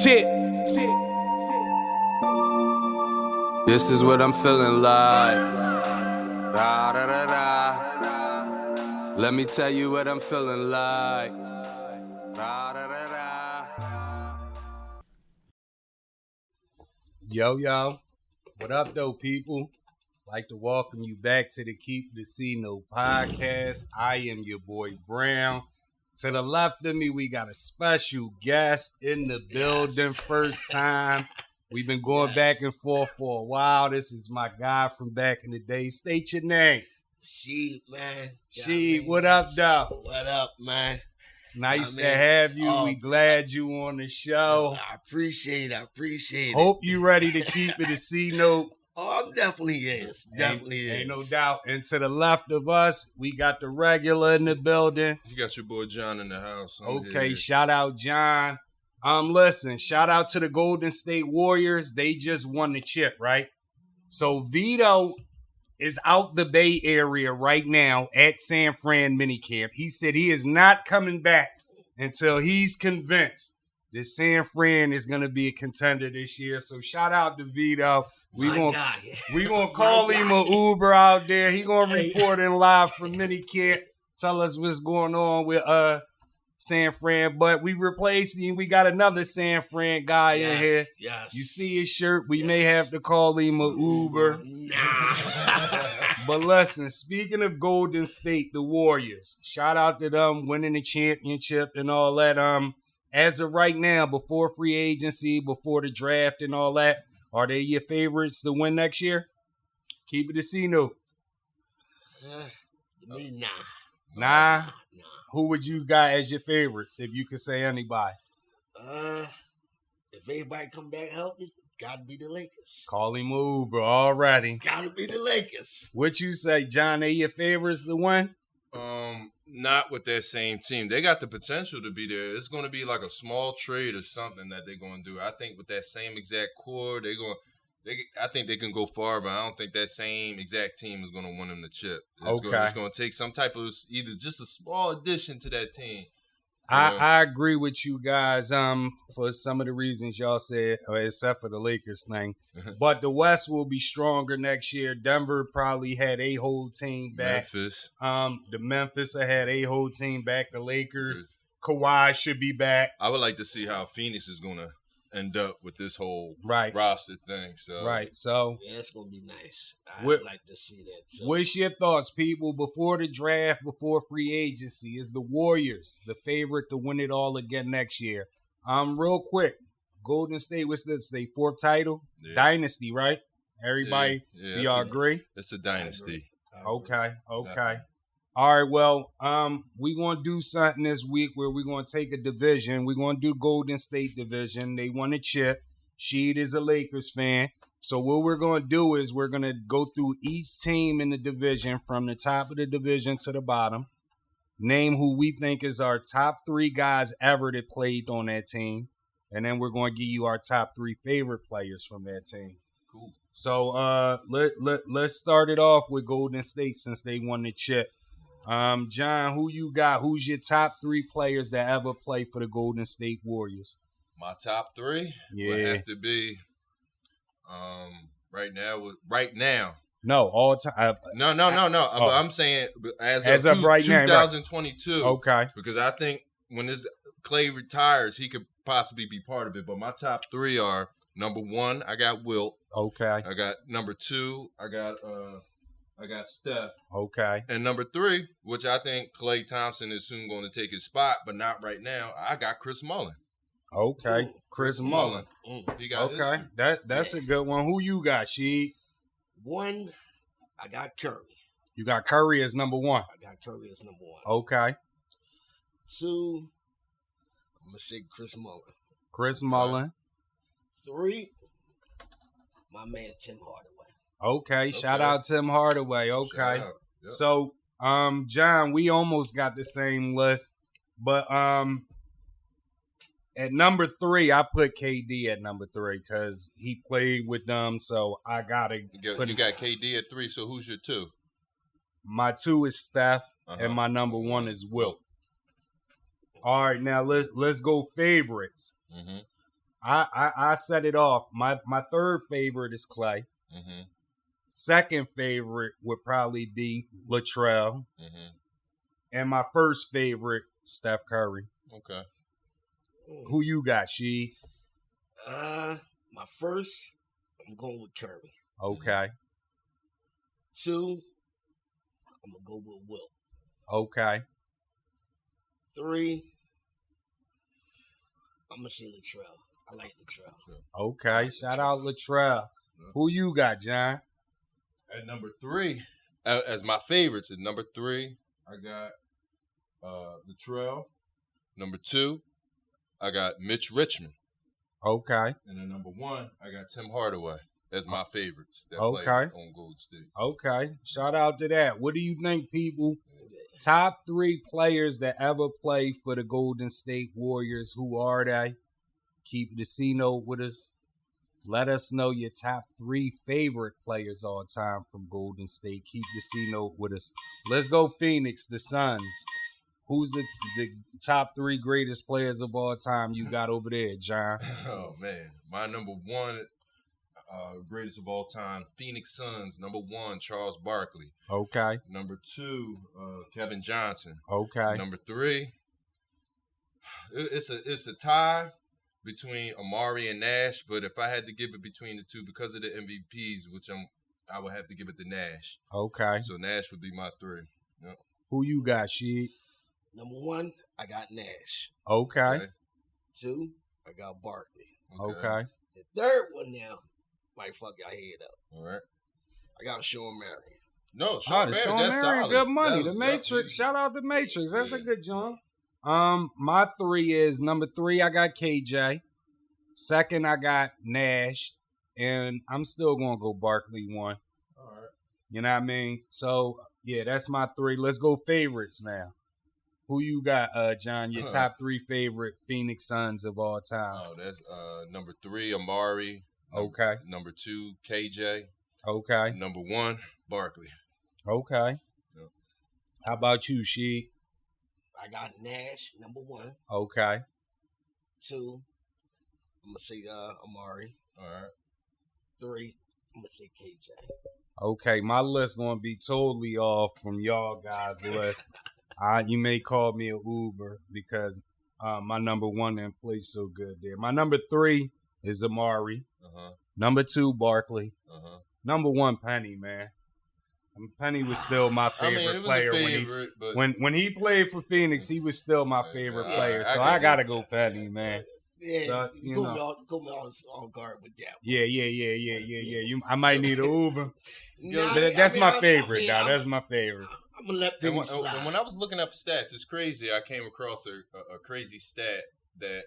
Shidd. This is what I'm feeling like. Da, da, da, da. Let me tell you what I'm feeling like. Da, da, da, da. Yo, what up though, people? Like to welcome you back to the Keep the C No podcast. I am your boy Brown. To the left of me, we got a special guest in the building. First time. We've been going back and forth for a while. This is my guy from back in the day. State your name. Shidd, man. Shidd, what up, though? What up, man? Nice to have you. We glad you on the show. I appreciate it. Hope you ready to keep it a C note. Oh, definitely is. Ain't no doubt. And to the left of us, we got the regular in the building. You got your boy John in the house. Okay, shout out John. Listen, shout out to the Golden State Warriors. They just won the chip, right? So Vito is out the Bay Area right now at San Fran minicamp. He said he is not coming back until he's convinced that San Fran is going to be a contender this year. So shout out to Vito. We gonna call him a Uber out there. He gonna report in live from minicamp. Tell us what's going on with San Fran. But we replaced him. We got another San Fran guy in here. Yes. You see his shirt. We may have to call him a Uber. Nah. But listen, speaking of Golden State, the Warriors. Shout out to them winning the championship and all that. As of right now, before free agency, before the draft and all that, are they your favorites to win next year? Keep it a C note. Me, Nah. Who would you got as your favorites, if you could say anybody? If everybody come back healthy, gotta be the Lakers. Call him Oouuber already. Gotta be the Lakers. What you say, John? They your favorites to win? Not with that same team. They got the potential to be there. It's going to be like a small trade or something that they're going to do. I think with that same exact core, I think they can go far, but I don't think that same exact team is going to win them the chip. It's going to take some type of either just a small addition to that team. I agree with you guys for some of the reasons y'all said, except for the Lakers thing. But the West will be stronger next year. Denver probably had a whole team back. Memphis. The Memphis had a whole team back. The Lakers, Kawhi should be back. I would like to see how Phoenix is going to end up with this whole roster thing. So yeah, it's gonna be nice. I'd like to see that too. What's your thoughts, people? Before the draft, before free agency, is the Warriors the favorite to win it all again next year? Real quick, Golden State, what's this? Their fourth title? Yeah. Dynasty, right? Everybody, y'all agree? It's a dynasty. Okay. All right, well, we're going to do something this week where we're going to take a division. We're going to do Golden State division. They won a chip. Shidd is a Lakers fan. So what we're going to do is we're going to go through each team in the division from the top of the division to the bottom. Name who we think is our top 3 guys ever that played on that team. And then we're going to give you our top 3 favorite players from that team. Cool. So let's start it off with Golden State since they won the chip. John, who you got? Who's your top 3 players that ever played for the Golden State Warriors? My top 3 would have to be right now. No, all time. No. Oh. I'm saying as of right 2022. Now, right. Okay. Because I think when this Clay retires, he could possibly be part of it. But my top 3 are number 1, I got Wilt. Okay. I got number 2, I got Steph. Okay. And number 3, which I think Klay Thompson is soon going to take his spot, but not right now, I got Chris Mullin. Okay. Chris Mullin. He got That's a good one. Who you got, Shidd? 1, I got Curry. You got Curry as number 1. I got Curry as number 1. Okay. 2, I'm going to say Chris Mullin. Chris Mullin. 3, my man Tim Hardaway. Okay, shout out Tim Hardaway. Okay. Yep. So, John, we almost got the same list, but at number 3, I put KD at number 3 because he played with them, so I gotta put You got KD at 3, so who's your 2? My 2 is Steph, and my number 1 is Wilt. All right, now let's go favorites. I set it off. My third favorite is Clay. Mm-hmm. Second favorite would probably be Latrell. Mm-hmm. And my first favorite, Steph Curry. Okay. Who you got, She? My first, I'm going with Curry. Okay. 2, I'm gonna go with Will. Okay. 3, I'm gonna say Latrell. I like Latrell. Okay. Shout out Latrell. Who you got, John? At number 3, as my favorites, at number 3, I got Latrell. Number 2, I got Mitch Richmond. Okay. And then number 1, I got Tim Hardaway as my favorites that Okay. play on Golden State. Okay. Shout out to that. What do you think, people? Top 3 players that ever played for the Golden State Warriors. Who are they? Keep the C note with us. Let us know your top 3 favorite players all time from Golden State. Keep the C note with us. Let's go Phoenix, the Suns. Who's the top 3 greatest players of all time you got over there, John? Oh, man. My number 1 greatest of all time, Phoenix Suns. Number 1, Charles Barkley. Okay. Number 2, Kevin Johnson. Okay. Number 3, it's a tie between Amari and Nash, but if I had to give it between the two because of the MVPs, I would have to give it to Nash. Okay. So Nash would be my 3. Yep. Who you got, Sheed? Number 1, I got Nash. Okay. 2, I got Barkley. Okay. The third one now might fuck y'all head up. All right. I got Sean Marion. No, Sean Marion, Sean that's Marion, solid. good money. That The was- Matrix. Shout out the Matrix. That's a Yeah. good joint. My 3 is number 3, I got KJ. Second, I got Nash. And I'm still gonna go Barkley 1. All right. You know what I mean? So yeah, that's my 3. Let's go favorites now. Who you got, John? Your top 3 favorite Phoenix Suns of all time. Oh, that's number 3, Amari. Okay. Number 2, KJ. Okay. Number 1, Barkley. Okay. Yep. How about you, Sheed? I got Nash, number 1. Okay. 2, I'm going to say Amari. All right. 3, I'm going to say KJ. Okay, my list gonna be totally off from y'all guys' list. You may call me a Uber because my number 1 didn't play so good there. My number 3 is Amari. Number 2, Barkley. Number 1, Penny, man. Penny was still my favorite it was player a favorite, but when he played for Phoenix. He was still my favorite player, so I gotta go Penny, man. Yeah, So, you you put know. me on guard with that. Yeah. I might need an Uber. Nah, That's my favorite, I'm dog. That's my favorite. I'm going to let And Penny when, slide. and when I was looking up stats, it's crazy. I came across a crazy stat that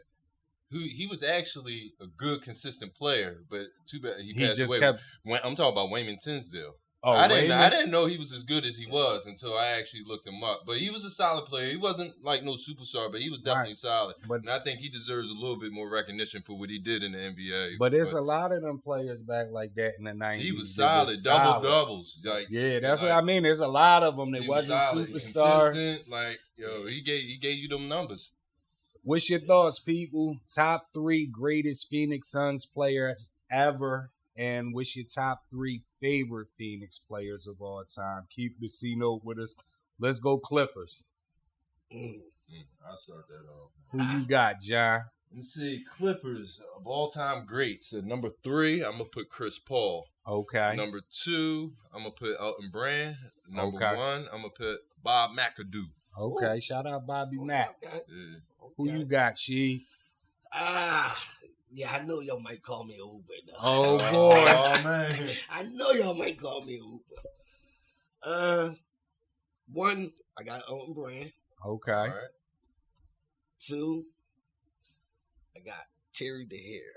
he was actually a good, consistent player, but too bad he passed just away. kept. I'm talking about Wayman Tinsdale. Oh, I Raymond? didn't know he was as good as he was until I actually looked him up. But he was a solid player. He wasn't like no superstar, but he was definitely solid. But And I think he deserves a little bit more recognition for what he did in the NBA. But it's a lot of them players back like that in the 90s. He was that solid, double doubles. Like, Yeah, that's like, what I mean. There's a lot of them that he was wasn't solid, superstars. consistent. Like, he gave you them numbers. What's your thoughts, people? Top 3 greatest Phoenix Suns players ever, and what's your top 3 favorite Phoenix players of all time? Keep the C note with us. Let's go Clippers. I'll start that off. Who you got, John? Let's see, Clippers of all time greats. At number 3, I'm gonna put Chris Paul. Okay. Number 2, I'm gonna put Elton Brand. Number Okay. 1, I'm gonna put Bob McAdoo. Okay. Shout out Bobby Mack. Okay. Yeah. Who you got, She? Yeah, I know y'all might call me Uber. Though. Oh boy. Oh man. I know y'all might call me Uber. 1, I got Elton Brand. Okay. All right. 2, I got Terry DeHare.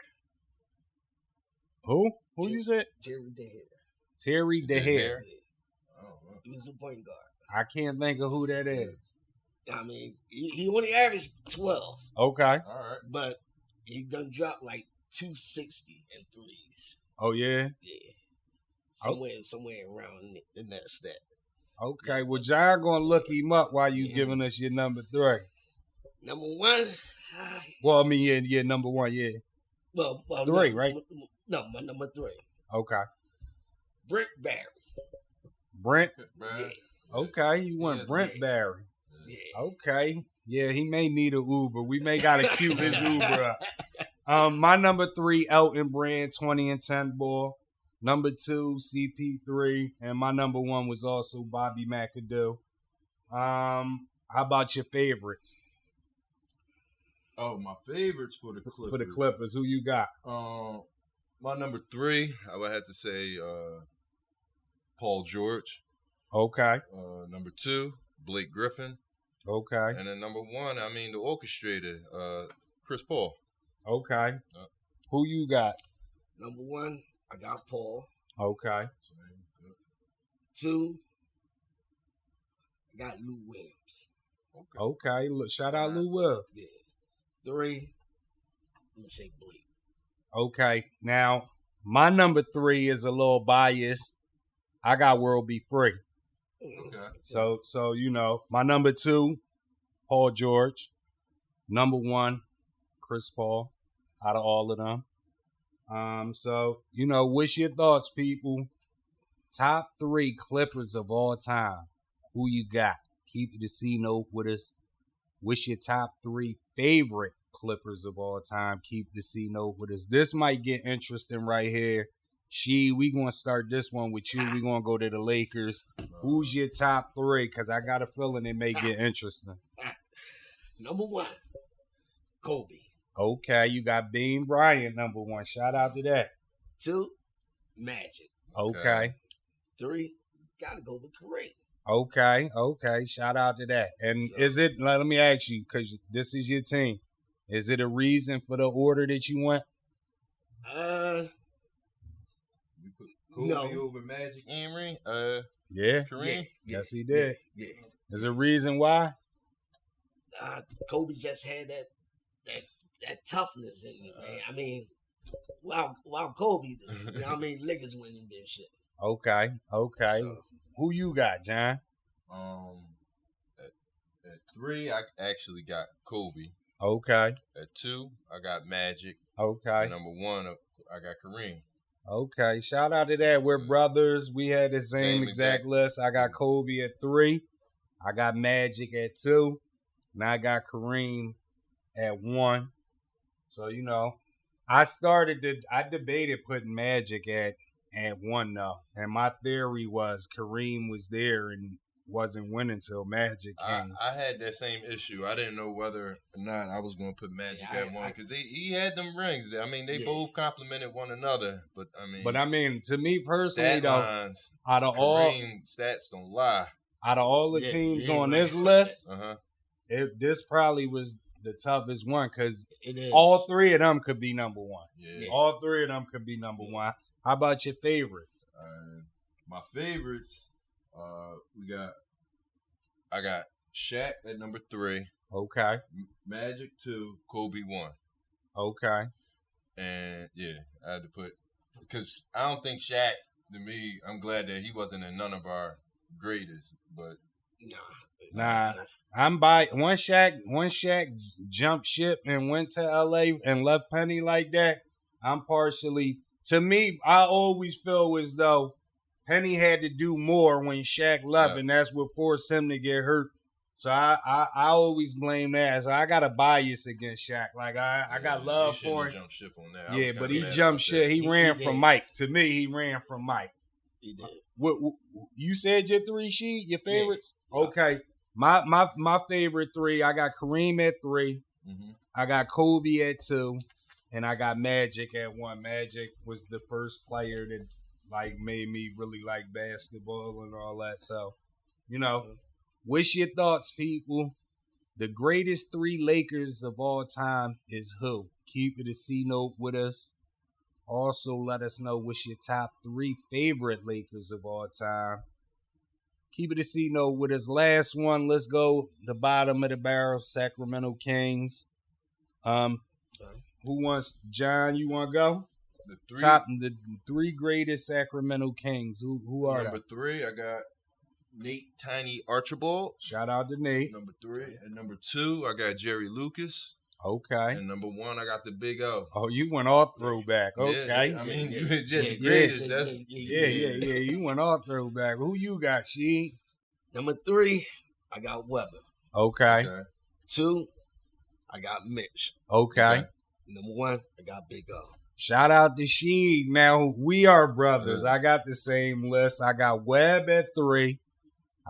Who you said? Terry DeHare. Terry DeHare. DeHare. Oh, wow. He was a point guard. I can't think of who that is. I mean, he only averaged 12, Okay. All right. but he done dropped like 260 in threes. Oh yeah. Yeah, somewhere around in that stat. Okay. Well, John gonna look him up while you giving us your number 3. Number 1, Well, I mean, yeah, number 1, yeah. Three, no, right? No, my number 3. Okay. Brent Barry. Brent. Bruh. Okay, you went Yeah, Brent yeah. Barry. Yeah. Okay. Yeah, he may need an Uber. We may gotta queue his Uber up. My number 3, Elton Brand, 20 and 10 ball. Number 2, CP3, and my number 1 was also Bobby McAdoo. How about your favorites Oh, my favorites for the Clippers. for the Clippers? Who you got? My number 3, I would have to say Paul George. Okay, Number 2, Blake Griffin. okay, And then number 1, I mean the orchestrator, Chris Paul. okay. Who you got? Number 1, I got Paul. Okay, 2, I got Lou Williams. okay. Look, shout out Lou Will. Yeah. 3, I'm gonna say Blake. Okay, now my number 3 is a little biased. I got World Be Free. Okay. So you know, my number 2, Paul George. Number 1, Chris Paul. Out of all of them. So you know, what's your thoughts, people? Top 3 Clippers of all time. Who you got? Keep it a C note with us. What's your top 3 favorite Clippers of all time? Keep the C note with us. This might get interesting right here. We gonna start this one with you. We gonna go to the Lakers. Who's your top 3? Because I got a feeling it may get interesting. Number 1, Kobe. Okay, you got Bean Bryant, number 1. Shout out to that. 2, Magic. Okay. 3, gotta go with Kareem. Okay. Shout out to that. And is it, let me ask you, because this is your team, is it a reason for the order that you went? You put Kobe No. over Magic Emery. Yeah. Kareem. Yes, he did. Yeah. There's a reason why? Kobe just had that toughness in him, man. I mean, while Kobe, Lakers winning this shit. Okay. So, Who you got, John? At 3, I actually got Kobe. Okay. At 2, I got Magic. Okay. At number 1, I got Kareem. Okay. Shout out to that. We're brothers. We had the same exact list. I got Kobe at 3. I got Magic at 2. And I got Kareem at 1. So, you know, I debated putting Magic at 1 though. And my theory was Kareem was there and wasn't winning till Magic came. I had that same issue. I didn't know whether or not I was going to put Magic at 1 because he had them rings. I mean, they both complemented one another. But I mean, to me personally, stat though, lines, out of Kareem stats don't lie. all the teams on this list, Uh-huh. this probably was the toughest one because it is. all 3 of them could be number 1. Yeah. All 3 of them could be number 1. How about your favorites? My favorites, I got Shaq at number 3, Okay. Magic 2, Kobe 1. Okay. And yeah, I had to put, because I don't think Shaq, to me, I'm glad that he wasn't in none of our greatest, but Nah. I'm by one Shaq jumped ship and went to LA and left Penny like that. I'm partially, to me, I always feel as though Penny had to do more when Shaq left, and that's what forced him to get hurt. So I always blame that. So I got a bias against Shaq. Like I got love for him. Jump ship on that. Yeah, but he jumped ship. He ran from Mike. To me, he ran from Mike. He did. What you said your 3 sheet, your favorites? Yeah. Okay. My favorite 3, I got Kareem at 3. Mm-hmm. I got Kobe at 2. And I got Magic at 1. Magic was the first player that like made me really like basketball and all that. So, you know, what's your thoughts, people? The greatest 3 Lakers of all time is who? Keep it a C note with us. Also, let us know what's your top 3 favorite Lakers of all time. Keep it a C note with us. Last one, let's go the bottom of the barrel, Sacramento Kings. Who wants, John, you want to go? The 3 greatest Sacramento Kings. Who are Number they? 3, I got Nate Tiny Archibald. Shout out to Nate. Number 3. And number 2, I got Jerry Lucas. Okay. And number 1, I got the Big O. Oh, you went all throwback. Okay. Yeah, I mean, you just the Yeah. greatest. That's Yeah. You went all throwback. Who you got, Shidd? Number 3, I got Weber. Okay. 2, I got Mitch. Okay. Number 1, I got Big O. Shout out to Shidd. Now, we are brothers. I got the same list. I got Webb at 3.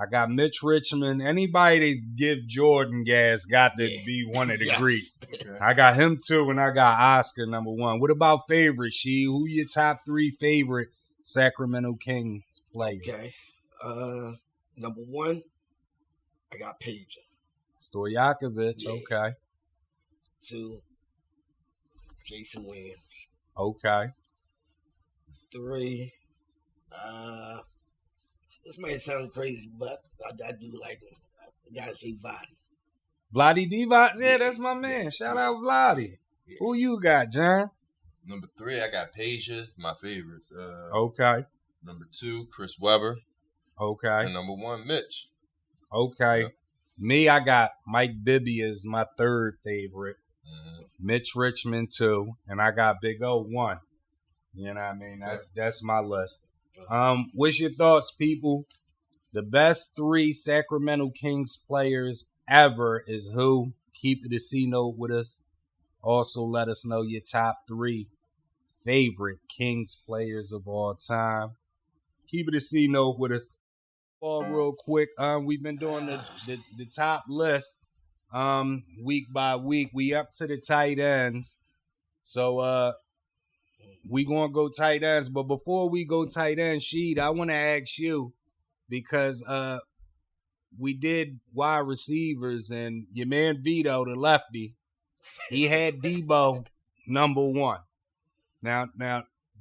I got Mitch Richmond. Anybody that give Jordan gas got to be one of the greats. Okay. I got him 2, and I got Oscar number 1. What about favorite, Shidd? Who your top 3 favorite Sacramento Kings players? Okay. Number 1, I got Pager. Stojakovic. Yeah. Okay. 2, Jason Williams. Okay. 3, this might sound crazy, but I do like him. I gotta say Vadi. Vlade Divac? Yeah, that's my man. Shout out Vlade. Yeah. Who you got, John? Number 3, I got Peja, my favorites. Okay. Number 2, Chris Webber. Okay. And number 1, Mitch. Okay. Yeah. Me, I got Mike Bibby as my 3rd favorite. Mm-hmm. Mitch Richmond 2, and I got Big O 1. You know what I mean? That's my list. What's your thoughts, people? The best 3 Sacramento Kings players ever is who? Keep it a C-note with us. Also, let us know your top 3 favorite Kings players of all time. Keep it a C-note with us. All real quick. We've been doing the top list week by week. We up to the tight ends. So we gonna go tight ends. But before we go tight ends, Shidd, I wanna ask you, because we did wide receivers, and your man Vito, the lefty, he had Deebo number 1. Now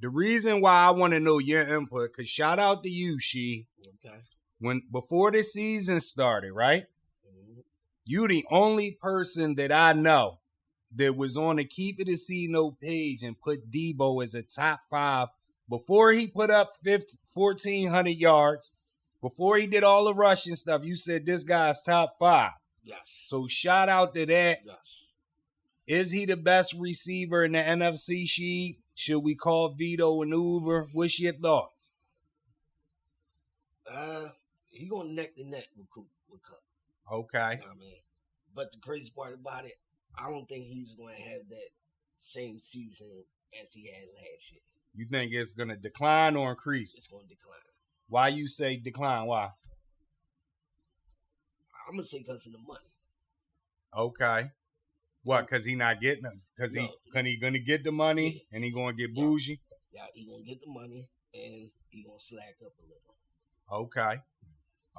the reason why I want to know your input, because shout out to you, Shidd. Okay. Before the season started, right? Mm-hmm. You the only person that I know that was on the Keep It a C-Note page and put Deebo as a top 5 before he put up 1,400 yards, before he did all the rushing stuff. You said this guy's top 5. Yes. So shout out to that. Yes. Is he the best receiver in the NFC, Shidd? Should we call Vito an Oouuber? What's your thoughts? He going neck to neck with Cup. Okay. You know what I mean? But the crazy part about it, I don't think he's going to have that same season as he had last year. You think it's going to decline or increase? It's going to decline. Why you say decline? Why? I'm going to say because of the money. Okay. What? Because he not getting them? Because he going to get the money and he going to get bougie? Yeah, he going to get the money and he going to slack up a little. Okay.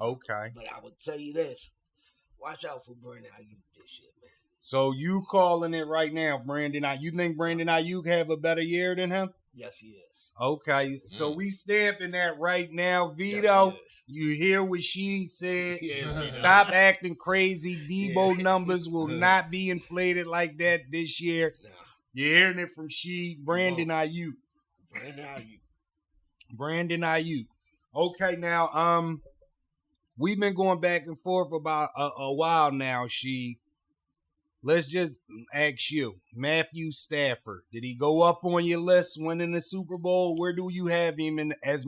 But I would tell you this. Watch out for Brandon Ayuk this year, man. So you calling it right now, Brandon Ayuk. You think Brandon Ayuk have a better year than him? Yes, he is. Okay. So we stamping that right now. Vito, Yes, you hear what she said. Yeah, Stop acting crazy. Debo numbers will not be inflated like that this year. Nah. You're hearing it from Shidd. Brandon Ayuk. Brandon Ayuk. Okay, now, we've been going back and forth about a while now, Shidd. Let's just ask you, Matthew Stafford, did he go up on your list winning the Super Bowl? Where do you have him in as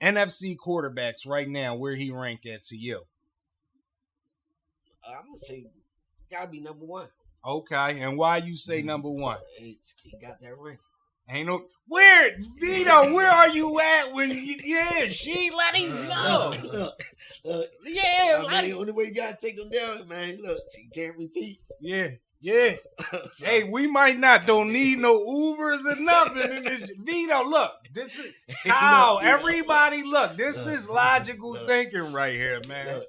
NFC quarterbacks right now? Where he rank at to you? I'm going to say got to be number 1. Okay, and why you say number 1? He got that ring. Ain't no where Vito, where are you at when she let him know? Look. Yeah, The only way you gotta take him down, man. Look, she can't repeat. Yeah. Hey, we might don't need no Ubers or nothing in this. Vito, look, this is Kyle. Everybody, look, this is logical thinking right here, man. Look,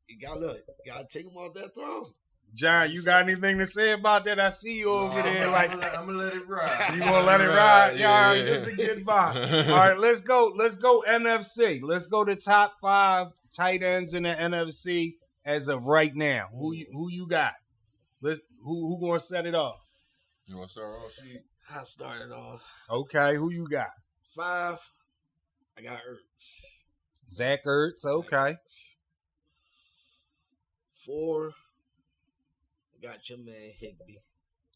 you gotta take him off that throne. John, you got anything to say about that? I see you over there. I'm gonna let it ride. You gonna let it ride? Yeah. This is a good vibe. All right, let's go NFC. Let's go to top 5 tight ends in the NFC as of right now. Who you got? Who gonna set it off? You want to start off, Shidd? I started off. Okay, who you got? 5, I got Ertz. Zach Ertz. Okay. 4, I got your man Higby.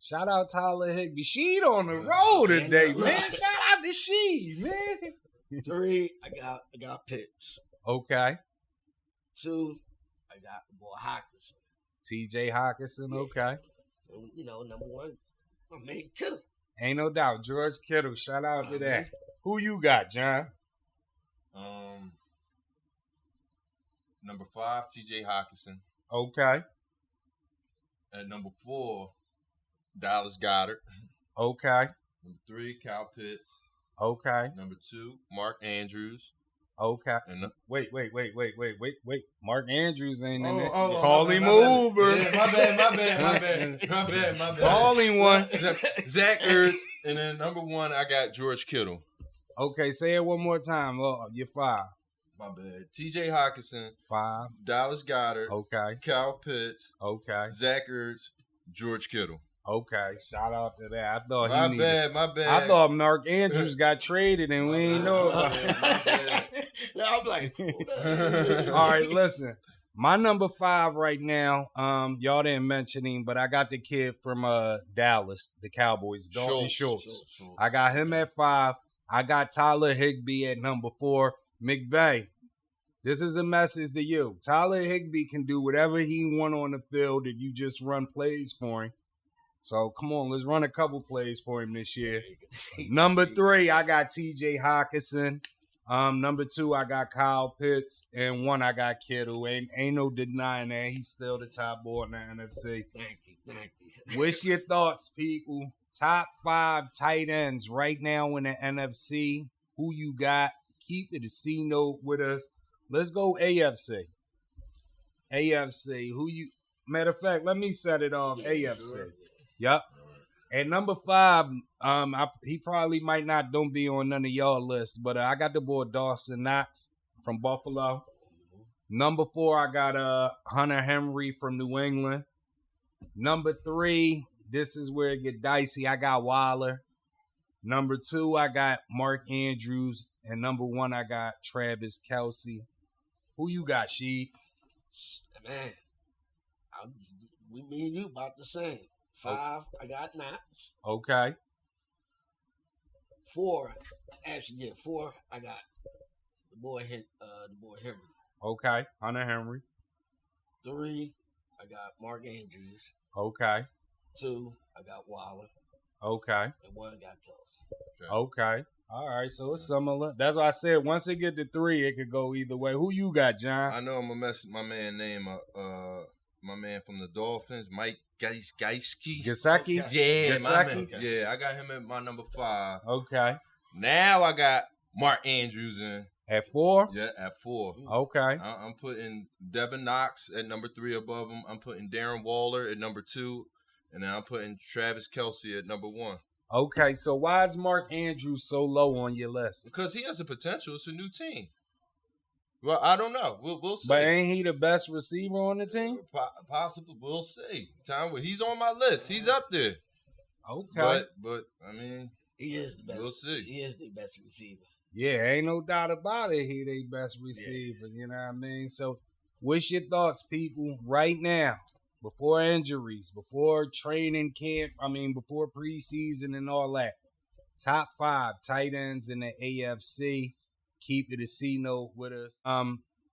Shout out Tyler Higbee. She'd on the road today, man. Shout out to She'd, man. 3, I got Pitts. Okay. 2, I got the boy Hawkinson. TJ Hawkinson, okay. And, you know, number 1, my man Kittle. Ain't no doubt. George Kittle, shout out to that. Who you got, John? Number 5, TJ Hawkinson. Okay. At number 4, Dallas Goedert. Okay. Number 3, Kyle Pitts. Okay. Number 2, Mark Andrews. Okay. And Wait. Mark Andrews ain't in there. Oh, Call him Oouuber. Yeah, my bad. Call him one. Zach Ertz. And then number 1, I got George Kittle. Okay, say it one more time. Oh, you're 5. My bad. TJ Hawkinson. 5. Dallas Goedert. Okay. Kyle Pitts. Okay. Zach Ertz. George Kittle. Okay. Shout out to that. I thought My bad. I thought Mark Andrews got traded and we ain't know about it. My bad. I'm like, All right, listen. My number 5 right now, y'all didn't mention him, but I got the kid from Dallas, the Cowboys, Dalton Schultz. I got him at 5. I got Tyler Higbee at number 4. McVay, this is a message to you. Tyler Higbee can do whatever he want on the field if you just run plays for him. So come on, let's run a couple plays for him this year. Number 3, I got TJ Hawkinson. Number 2, I got Kyle Pitts, and 1, I got Kittle. Ain't no denying that he's still the top boy in the NFC. Thank you. What's your thoughts, people? Top 5 tight ends right now in the NFC. Who you got? Keep it a C note with us. Let's go AFC. AFC. Who you? Matter of fact, let me set it off. AFC. Sure. Yep. And number 5, he probably might not don't be on none of y'all lists, but I got the boy Dawson Knox from Buffalo. Number 4, I got Hunter Henry from New England. Number 3, this is where it get dicey. I got Waller. Number 2, I got Mark Andrews. And number 1, I got Travis Kelce. Who you got, Sheed? Man, me and you about the same. 5, I got Knox. Okay. 4, actually, 4, I got the boy Henry. Okay, Hunter Henry. 3, I got Mark Andrews. Okay. 2, I got Waller. Okay. And 1, I got Kelce. Okay. All right, so it's similar. That's why I said once it get to 3, it could go either way. Who you got, John? I know I'm gonna mess my man name up. My man from the Dolphins, Mike Gesicki. Gesicki? Yeah, Gesicki? my man. Yeah, I got him at my number 5. Okay. Now I got Mark Andrews in. At 4? Yeah, at 4. Okay. I'm putting Devin Knox at number 3 above him. I'm putting Darren Waller at number 2. And then I'm putting Travis Kelce at number 1. Okay, so why is Mark Andrews so low on your list? Because he has a potential. It's a new team. Well, I don't know. We'll see. But ain't he the best receiver on the team? Possibly. We'll see. He's on my list. He's up there. Okay. But I mean, he is the best. We'll see. He is the best receiver. Yeah, ain't no doubt about it. He the best receiver. You know what I mean? So, what's your thoughts, people, right now? Before injuries, before training camp, before preseason and all that. Top 5 tight ends in the AFC. Keep it a C note with us.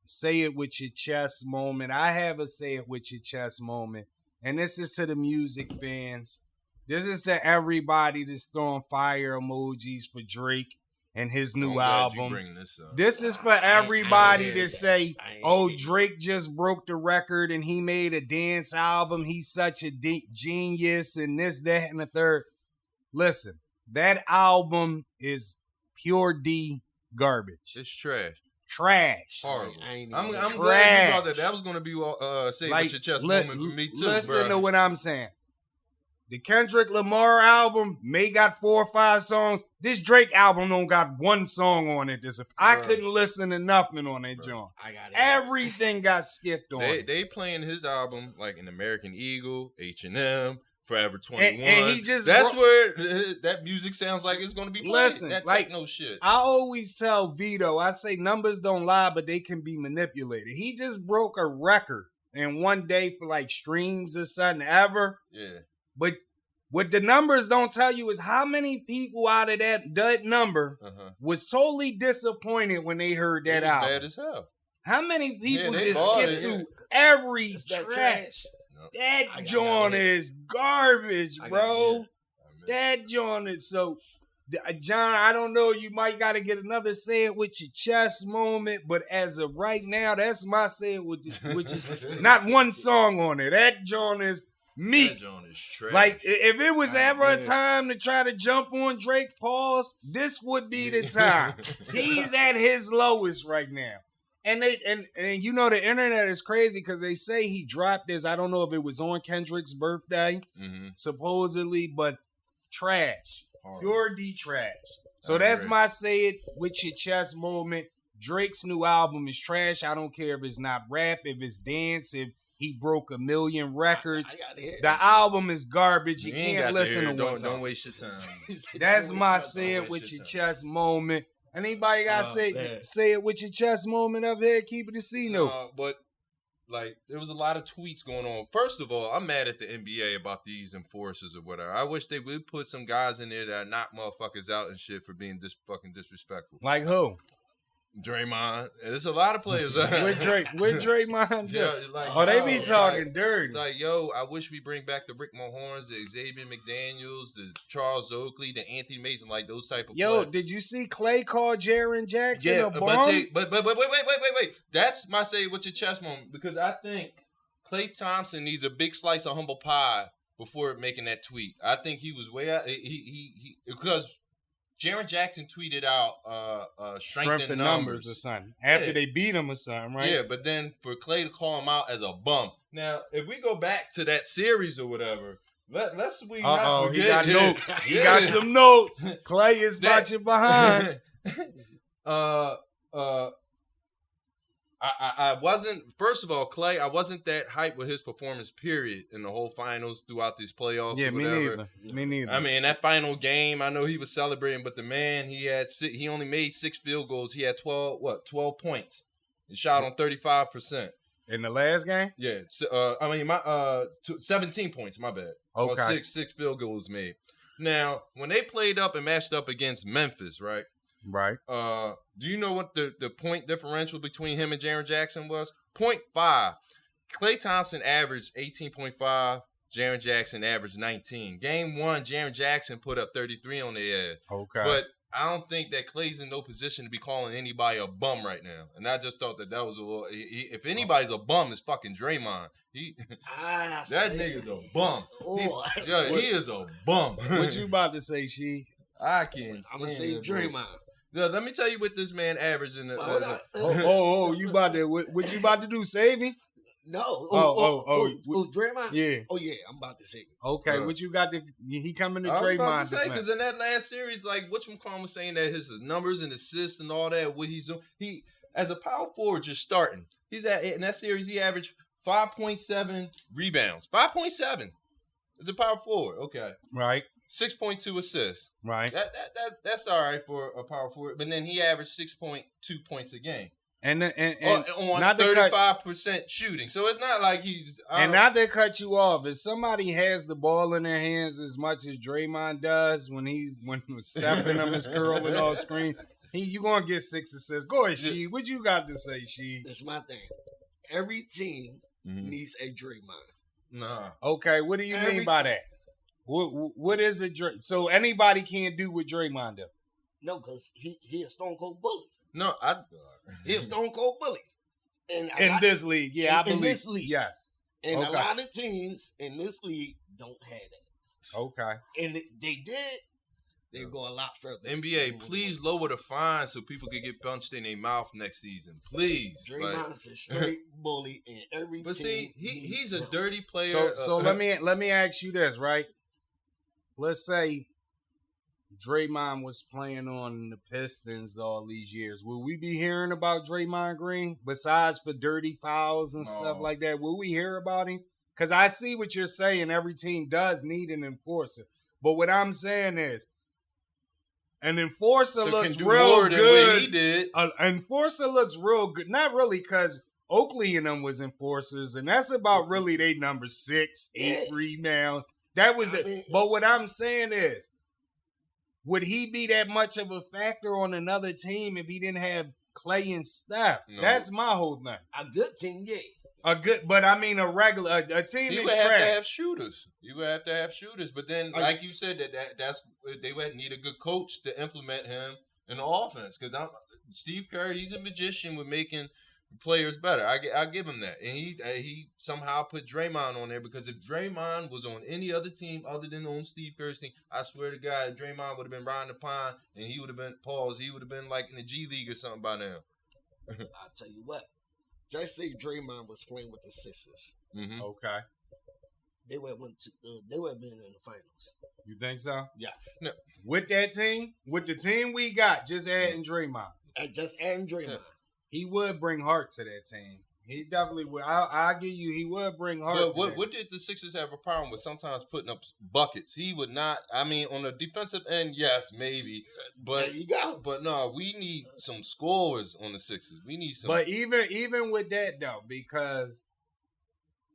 Say it with your chest moment. I have a say it with your chest moment. And this is to the music fans. This is to everybody that's throwing fire emojis for Drake and his new album. This is for everybody that say, oh, Drake just broke the record and he made a dance album. He's such a genius and this, that, and the third. Listen, that album is pure D garbage. It's trash. Trash. Horrible. I'm trash. glad you brought that. That was going to be say with your chest moment for me too, Listen to what I'm saying. The Kendrick Lamar album may got 4 or 5 songs. This Drake album don't got 1 song on it. I couldn't listen to nothing on that joint. Everything got skipped on. They playing his album like an American Eagle, H&M, Forever 21. And he just where that music sounds like it's going to be played. Listen, that like, techno shit. I always tell Vito, I say numbers don't lie, but they can be manipulated. He just broke a record. in one day for like streams or something ever. Yeah. But what the numbers don't tell you is how many people out of that number was totally disappointed when they heard that album. Bad as hell. How many people they just bought skipped it, through every It's that track? trash. That joint is garbage, bro. Yeah. That joint is so. John, I don't know. You might got to get another say it with your chest moment, but as of right now, that's my say it with your, not one song on it. That joint is meat. That joint is trash. Like if it was ever a time to try to jump on Drake pause, this would be the time. He's at his lowest right now. And you know the internet is crazy because they say he dropped this. I don't know if it was on Kendrick's birthday, supposedly, but trash. Pure D trash. So that's my say it with your chest moment. Drake's new album is trash. I don't care if it's not rap, if it's dance, if he broke 1 million records. The album is garbage. You can't listen to one song. Don't waste your time. That's my say it with your chest moment. Anybody got say it with your chest moment up here? Keep it a C note. But like there was a lot of tweets going on. First of all, I'm mad at the NBA about these enforcers or whatever. I wish they would put some guys in there that knock motherfuckers out and shit for being fucking disrespectful. Like who? Draymond. There's a lot of players. With Draymond. Yeah, like, they be talking dirty. Like, yo, I wish we bring back the Rick Mahorns, the Xavier McDaniels, the Charles Oakley, the Anthony Mason, like those type of players. Did you see Clay call Jaren Jackson a bum? But wait. That's my say with your chest moment because I think Klay Thompson needs a big slice of humble pie before making that tweet. I think he was way out. He because Jaren Jackson tweeted out strength in numbers or something. After they beat him or something, right? Yeah, but then for Clay to call him out as a bum. Now, if we go back to that series or whatever, let's he got notes. He got some notes. Clay is watching behind. I wasn't, first of all, Clay, I wasn't that hyped with his performance, period, in the whole finals throughout these playoffs. Yeah, or whatever. Me neither. I mean, that final game, I know he was celebrating, but the man, he only made 6 field goals. He had 12 points. He shot on 35%. In the last game? Yeah. 17 points, my bad. Okay. Well, six field goals made. Now, when they played up and matched up against Memphis, right? Right. Do you know what the point differential between him and Jaren Jackson was? 0.5. Klay Thompson averaged 18.5. Jaren Jackson averaged 19. Game 1, Jaren Jackson put up 33 on their ass. Okay. But I don't think that Klay's in no position to be calling anybody a bum right now. And I just thought that was a little... if anybody's a bum, it's fucking Draymond. That nigga's a bum. He is a bum. What you about to say, She? I can't. I'm going to say Draymond. Yeah, let me tell you what this man averaged in the... you about to... What you about to do, save him? No. Draymond? Yeah. Oh, yeah, I'm about to say it. Okay, what you got to... He coming to Draymond. I was about to say, because in that last series, like, whatchamacallit was saying that his numbers and assists and all that, what he's doing, he, as a power forward, just starting, in that series, he averaged 5.7 rebounds. 5.7. As a power forward, okay. Right. 6.2 assists. Right. That's all right for a power forward. But then he averaged 6.2 points a game. And on not 35% shooting. So it's not like he's... not to cut you off, if somebody has the ball in their hands as much as Draymond does when Stafford him is curling off screen, you going to get 6 assists. Go ahead, She. What you got to say, She? That's my thing. Every team needs a Draymond. Nah. Okay, what do you mean by that? What is it? So anybody can't do what Draymond does? No, because he a stone cold bully. No, he a stone cold bully. And in this league, yeah, I believe. In this league, yes. And a lot of teams in this league don't have that. Okay. And if they did, they'd go a lot further. NBA, please lower the fine so people can get punched in their mouth next season. Please. Draymond's a straight bully in every team. But see, he's a dirty player. So let me ask you this, right? Let's say Draymond was playing on the Pistons all these years. Will we be hearing about Draymond Green besides for dirty fouls and stuff like that? Will we hear about him? Because I see what you're saying. Every team does need an enforcer. But what I'm saying is, an enforcer looks real good. He did. An enforcer looks real good. Not really, because Oakley and them was enforcers, and that's about really they number 6, 8 rebounds. That was but what I'm saying is, would he be that much of a factor on another team if he didn't have Clay and Steph? No. That's my whole thing. A good team, yeah. But I mean a regular a team he is would trash. have to have shooters. You would have to have shooters. But then, like you said, that's they would need a good coach to implement him in the offense. Because Steve Kerr, he's a magician with making players better. I give him that. And he somehow put Draymond on there, because if Draymond was on any other team other than on Steve Kerr's team, I swear to God, Draymond would have been riding the pine, and he would have been he would have been like in the G League or something by now. I'll tell you what. Just say Draymond was playing with the Sixers. Mm-hmm. Okay. They would have been in the finals. You think so? Yes. No. With that team, with the team we got, just adding Draymond. Just adding Draymond. Yeah. He would bring heart to that team. He definitely would. I'll give you, he would bring heart. But what did the Sixers have a problem with? Sometimes putting up buckets. He would not. I mean, on the defensive end, yes, maybe. But there you go. But no, we need some scorers on the Sixers. We need some. But even with that though, because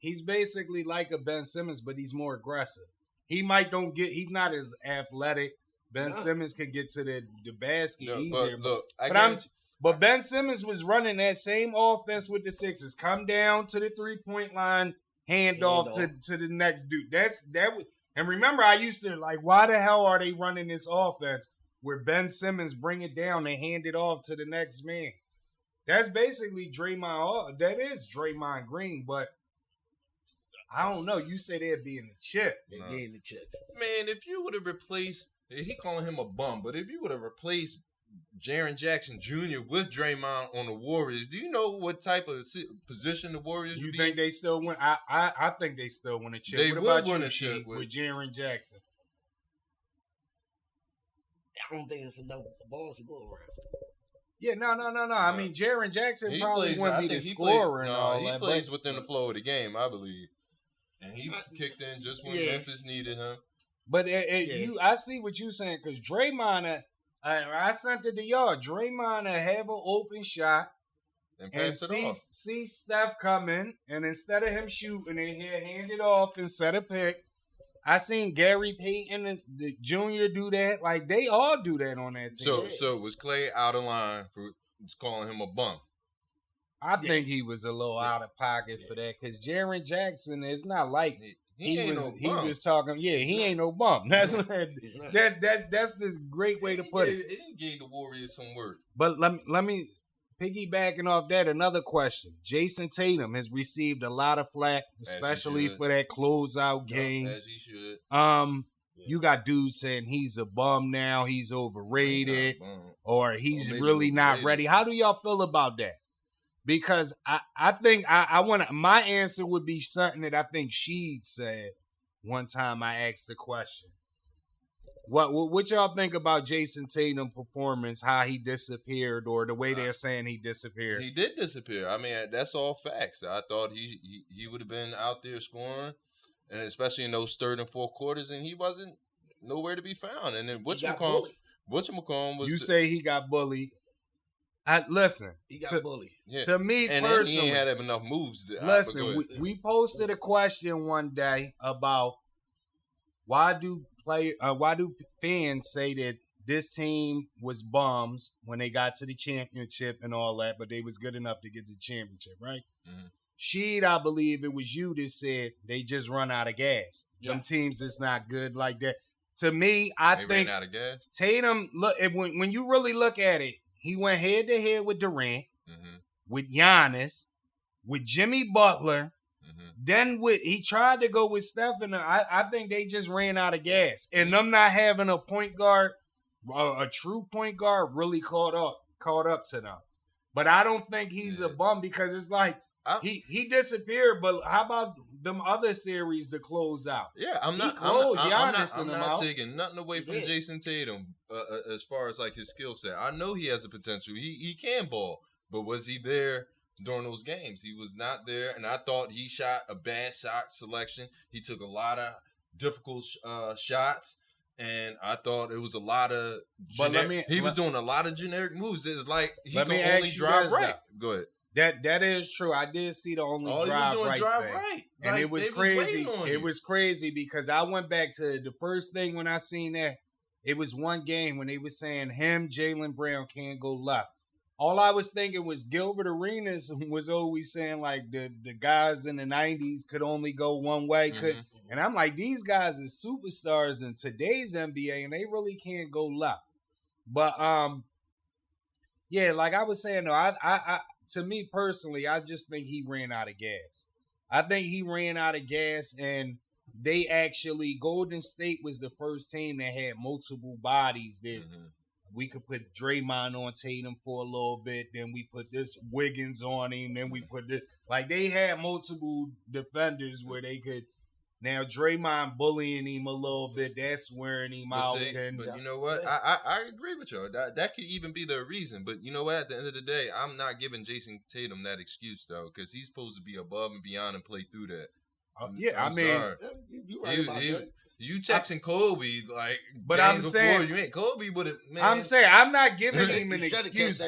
he's basically like a Ben Simmons, but he's more aggressive. He's not as athletic. Ben Simmons could get to the basket easier. But Ben Simmons was running that same offense with the Sixers. Come down to the 3-point line, hand off to the next dude. And remember, I used to why the hell are they running this offense where Ben Simmons bring it down and hand it off to the next man? That's basically Draymond. That is Draymond Green, but I don't know. You say they'd be in the chip. They'd be in the chip. Man, if you would have replaced, he calling him a bum, but if you would have replaced Jaren Jackson Jr. with Draymond on the Warriors, do you know what type of position the Warriors would be? You think they still win? I think they still win a chip. They what would about win you, a chip with Jaren Jackson? I don't think it's enough balls to go around. Yeah, no. I mean, Jaren Jackson probably wouldn't be the scorer and all that. He plays within the flow of the game, I believe. And he kicked in just when Memphis needed him. But I see what you're saying, because Draymond, I sent it to y'all. Draymond have an open shot and see Steph coming, and instead of him shooting it, he'll hand it off and set a pick. I seen Gary Payton the Jr. do that. Like, they all do that on that team. So was Clay out of line for calling him a bum? I think he was a little out of pocket for that, because Jaren Jackson is not like he was talking. Yeah, he ain't no bum. That's what that's this great way to put it. It gave the Warriors some work. But let me piggybacking off that. Another question: Jason Tatum has received a lot of flack, especially for that closeout game. As he should. You got dudes saying he's a bum now, he's overrated, or he's really not ready. How do y'all feel about that? Because I think I want my answer would be something that I think Shidd said one time I asked the question. What y'all think about Jason Tatum's performance, how he disappeared, or the way they're saying he disappeared? He did disappear. I mean, that's all facts. I thought he would have been out there scoring, and especially in those third and fourth quarters, and he wasn't nowhere to be found. And then whatchamacallit was... You say he got bullied. Listen, he got bullied. Yeah. To me and personally, he ain't had enough moves. Listen, we posted a question one day about why do fans say that this team was bums when they got to the championship and all that, but they was good enough to get the championship, right? Mm-hmm. Shidd, I believe it was you that said they just run out of gas. Yeah. Them teams that's not good like that. To me, I think ran out of gas. Tatum, look, when you really look at it, he went head to head with Durant, with Giannis, with Jimmy Butler. Then he tried to go with Steph, and I think they just ran out of gas. And them not having a point guard, a true point guard, really caught up to them. But I don't think he's a bum, because it's like he disappeared. But how about them other series to close out? Yeah, I'm not taking nothing away from Jason Tatum as far as like his skill set. I know he has the potential. He can ball, but was he there during those games? He was not there, and I thought he shot a bad shot selection. He took a lot of difficult shots, and I thought it was a lot of. He was doing a lot of generic moves. It's like he could only drive right. Go ahead. That is true. I did see the only All he was drive doing right drive thing. right. And Like, it was they crazy. waiting on It you. was crazy because I went back to the first thing when I seen that. It was one game when they were saying him, Jaylen Brown can't go left. All I was thinking was Gilbert Arenas was always saying like the guys in the 90s could only go one way. And I'm like, these guys are superstars in today's NBA and they really can't go left. But yeah, like I was saying though, I to me personally, I just think he ran out of gas. I think he ran out of gas, and they actually Golden State was the first team that had multiple bodies. That we could put Draymond on Tatum for a little bit, then we put this Wiggins on him, then we put this. Like they had multiple defenders where they could. Now Draymond bullying him a little bit, that's wearing him out. But you know what? I agree with you. That could even be the reason. But you know what? At the end of the day, I'm not giving Jason Tatum that excuse though, because he's supposed to be above and beyond and play through that. I'm sorry. You right about that. You texting Kobe like, but I'm saying you ain't Kobe would have. I'm saying I'm not giving him an excuse.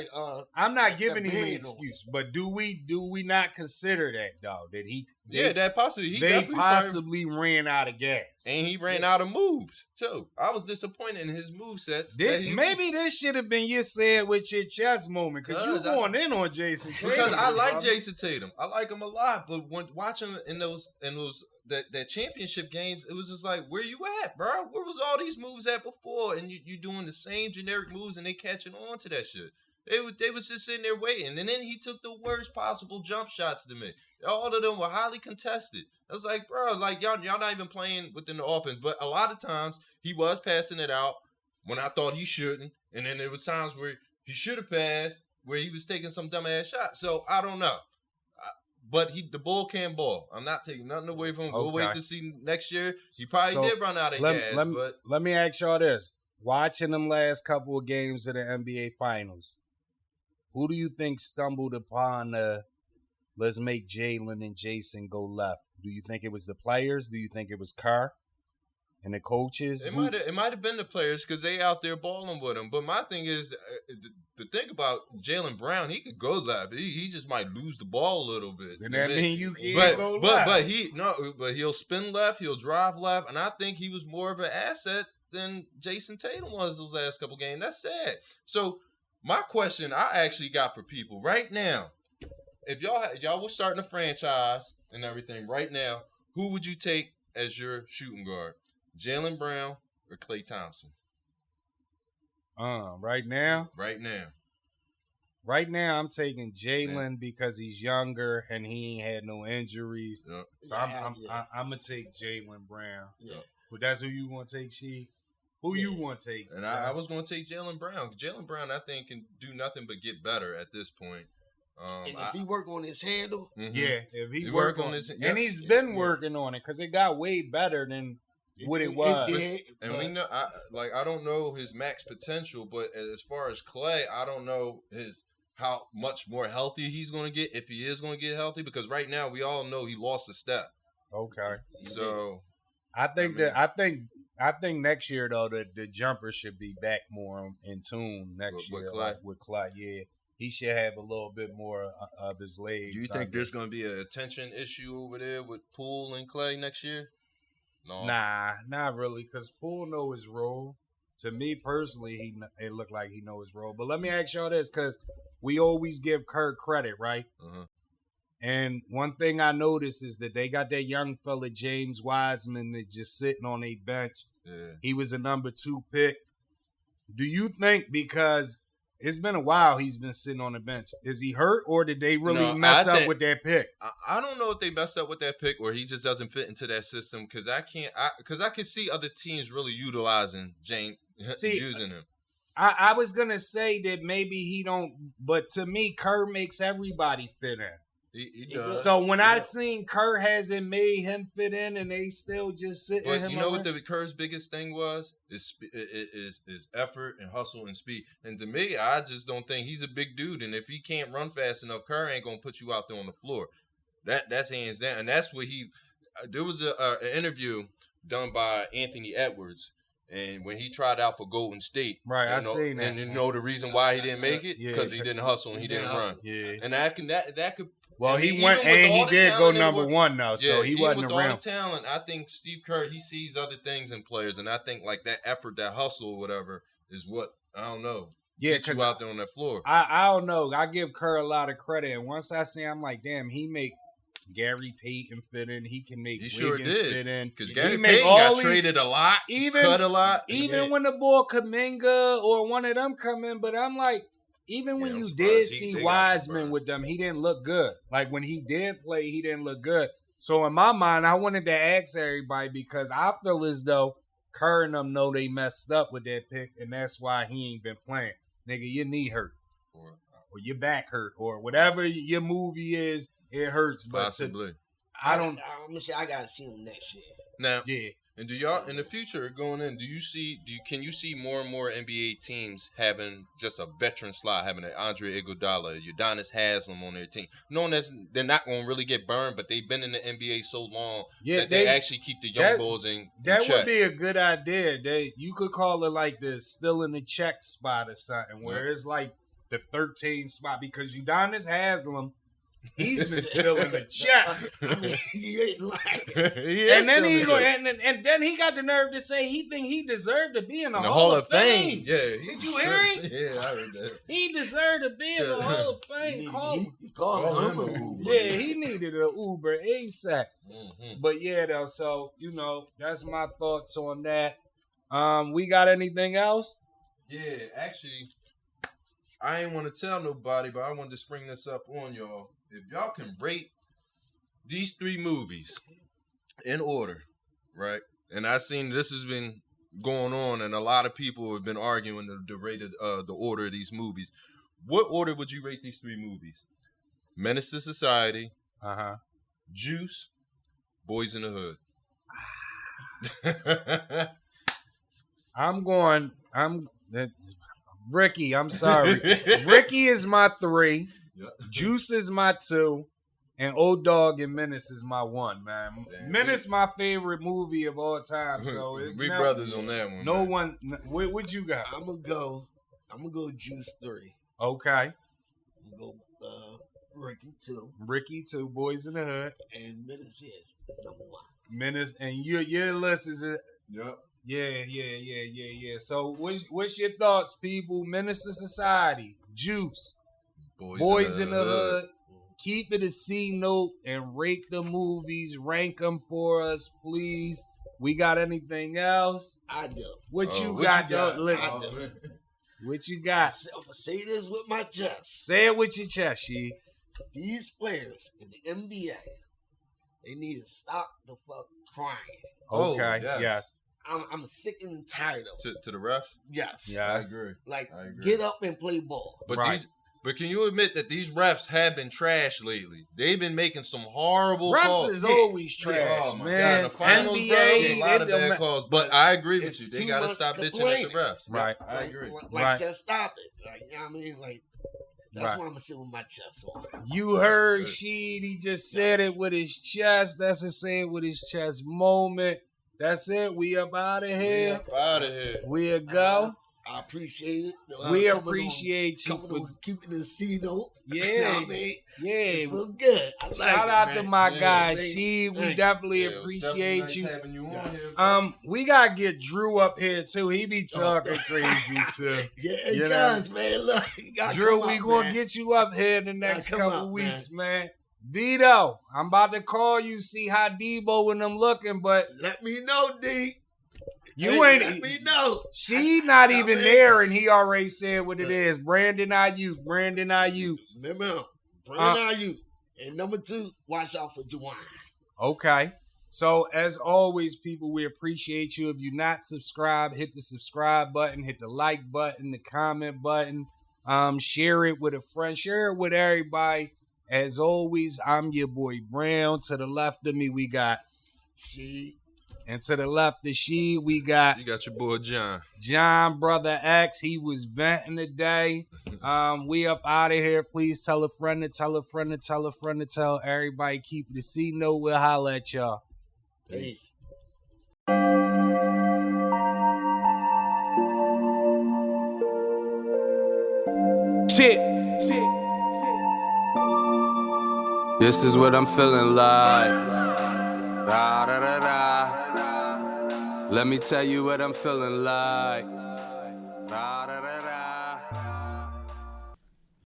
I'm not that giving him an ban excuse. But do we not consider that though? That he that possibly they possibly ran out of gas, and he ran out of moves too. I was disappointed in his move sets. Maybe this should have been your said with your chest moment because you going in on Jason Tatum. Because I like Jason Tatum, I like him a lot. But when watching in those that championship games, it was just like, where you at, bro? Where was all these moves at before? And you doing the same generic moves, and they catching on to that shit. They was just sitting there waiting, and then he took the worst possible jump shots to me. All of them were highly contested. I was like, bro, like y'all not even playing within the offense. But a lot of times he was passing it out when I thought he shouldn't, and then there was times where he should have passed where he was taking some dumbass shots. So I don't know. But the bull can ball. I'm not taking nothing away from him. We'll wait to see next year. He probably did run out of gas. Let me ask y'all this. Watching them last couple of games of the NBA Finals, who do you think stumbled upon let's make Jalen and Jason go left? Do you think it was the players? Do you think it was Kerr and the coaches? It might have been the players because they out there balling with him. But my thing is, the thing about Jaylen Brown, he could go left. He just might lose the ball a little bit. Then that mean you can't go left. But he'll spin left, he'll drive left, and I think he was more of an asset than Jason Tatum was those last couple games. That's sad. So my question I actually got for people right now, if y'all were starting a franchise and everything right now, who would you take as your shooting guard? Jaylen Brown or Klay Thompson? Right now? Right now, I'm taking Jalen because he's younger and he ain't had no injuries. Yep. So I'm gonna take Jaylen Brown. Yeah. But that's who you want to take, Shidd? Who you want to take? And I was going to take Jaylen Brown. Jaylen Brown, I think, can do nothing but get better at this point. And if he work on his handle, if he work on his, and he's been working on it because it got way better than what it was. And we know, I don't know his max potential, but as far as Klay, I don't know how much more healthy he's going to get if he is going to get healthy. Because right now we all know he lost a step. Okay, so I think next year though the jumper should be back more in tune next year with Klay. Yeah. He should have a little bit more of his legs. Do you think there's going to be an attention issue over there with Poole and Klay next year? No. Nah, not really, because Poole know his role. To me personally, it looked like he know his role. But let me ask y'all this, because we always give Kerr credit, right? Uh-huh. And one thing I noticed is that they got that young fella, James Wiseman, that just sitting on a bench. Yeah. He was a number 2 pick. Do you think because it's been a while he's been sitting on the bench, is he hurt or did they really mess up with that pick? I don't know if they messed up with that pick or he just doesn't fit into that system because I can see other teams really utilizing James, using him. I was going to say that maybe he don't, but to me, Kerr makes everybody fit in. He does. So when I seen Kerr hasn't made him fit in, and they still just sitting him. You know what the Kerr's biggest thing was? Is effort and hustle and speed. And to me, I just don't think he's a big dude. And if he can't run fast enough, Kerr ain't gonna put you out there on the floor. That's hands down. And that's what he. There was an interview done by Anthony Edwards, And when he tried out for Golden State, Right, I know, seen that. and you know the reason why he didn't make it Yeah, because he didn't hustle and he didn't run. Yeah. And that could. Well, and he went even with and he all the did go talent in the number world- one though, so Yeah, he even wasn't with all around. the talent, I think Steve Kerr he sees other things in players, and I think like that effort, that hustle, or whatever, is what I don't know. Yeah, Get you because out there on that floor. I don't know. I give Kerr a lot of credit, and once I see, I'm like, damn, he make Gary Payton fit in. He can make He sure Wiggins did. fit in. Because He Gary make Payton all got these- traded a lot, even- cut a lot. Even when the boy Kuminga or one of them come in, but I'm like, even when I'm you surprised did they see got Wiseman burned. with them, he didn't look good. Like when he did play, he didn't look good. So in my mind, I wanted to ask everybody because I feel as though Kerr and them know they messed up with that pick, and that's why he ain't been playing. Nigga, your knee hurt, or your back hurt, or whatever your movie is, it hurts. But Possibly. I don't. I'm gonna say I gotta see him next year. Now, Yeah. and do y'all in the future going in? Can you see more and more NBA teams having just a veteran slot, having an Andre Iguodala, Udonis Haslem on their team, knowing that they're not going to really get burned, but they've been in the NBA so long that they actually keep the young bulls in That check. would be a good idea. You could call it like the still in the check spot or something, where it's like the 13 spot because Udonis Haslem, he's been still in the check. I mean, you ain't lying. And then and then he got the nerve to say he think he deserved to be in the Hall of Fame. Yeah, Did you hear it? Yeah, I heard that. He deserved to be in the Hall of Fame. He called him an Oouuber. Yeah, he needed an Uber ASAP. Mm-hmm. But yeah, though, so that's my thoughts on that. We got anything else? Yeah, actually, I ain't want to tell nobody, but I wanted to spring this up on y'all. If y'all can rate these 3 movies in order, right? And I seen this has been going on, and a lot of people have been arguing the order of these movies. What order would you rate these 3 movies? Menace to Society, Juice, Boys in the Hood. Ricky, I'm sorry. Ricky is my 3. Yep. Juice is my 2. And Old Dog and Menace is my 1, man. Damn, Menace my favorite movie of all time. So we brothers on that one. No man. one. What you got? I'm gonna go Juice 3. Okay. I'm gonna go Ricky 2. Ricky 2, Boys in the Hood. And Menace is number 1. Menace, and your list is it? Yep. Yeah. So what's your thoughts, people? Menace to Society, Juice, Boys in the Hood. Keep it a C note and rate the movies. Rank them for us, please. We got anything else? I do. What you got, though? Look, I do. what you got? I'm gonna say this with my chest. Say it with your chest, Shidd. These players in the NBA, they need to stop the fuck crying. Okay, yes. yes. I'm sick and tired of it. To the refs? Yes. Yeah. I agree. Like, I agree. get up and play ball. But Right. But can you admit that these refs have been trash lately? They've been making some horrible Refs calls. is always trash, Oh my man. God, in the finals, NBA, bro, a lot of it don't bad ma- calls. But I agree with It's you. They too gotta much stop bitching at the complaining. refs. Right. I agree. Like, Right. just stop it. Like, you know what I mean? Like, that's Right. why I'm gonna sit with my chest on. You heard Shidd. He just said it with his chest. That's a say it with his chest moment. That's it. We up out of here. Out of here. We'll go. I appreciate it. We Coming appreciate you coming for on, keeping the C note. Yeah. You know what I mean? yeah. It's real good. I like Shout it, out man. to my Yeah, guy thank- Shidd. We thank- definitely Yeah, it was appreciate definitely nice you. having you on Yes. here. We gotta get Drew up here too. He be talking crazy too. Yeah, You he know? does, man. Look, you gotta Drew, come we out, gonna man. get you up here in the next come couple up, weeks, man. Vito, I'm about to call you, see how Deebo and them looking, but Let me know, D. you Hey, ain't. Let me know. She not I even mean- there, and he already said what it is. Brandon Ayuk. Remember him. Brandon Ayuk. And number 2, watch out for Juwan. Okay. So as always, people, we appreciate you. If you're not subscribed, hit the subscribe button, hit the like button, the comment button. Share it with a friend. Share it with everybody. As always, I'm your boy Brown. To the left of me, we got She. And to the left of she, we got You got your boy John. John, Brother X. He was venting today. We up out of here. Please tell a friend to tell a friend to tell a friend to tell everybody. Keep it a C note. We'll holla at y'all. Peace. Shit. This is what I'm feeling like. Da, da, da, da. Let me tell you what I'm feeling like. Da, da, da, da.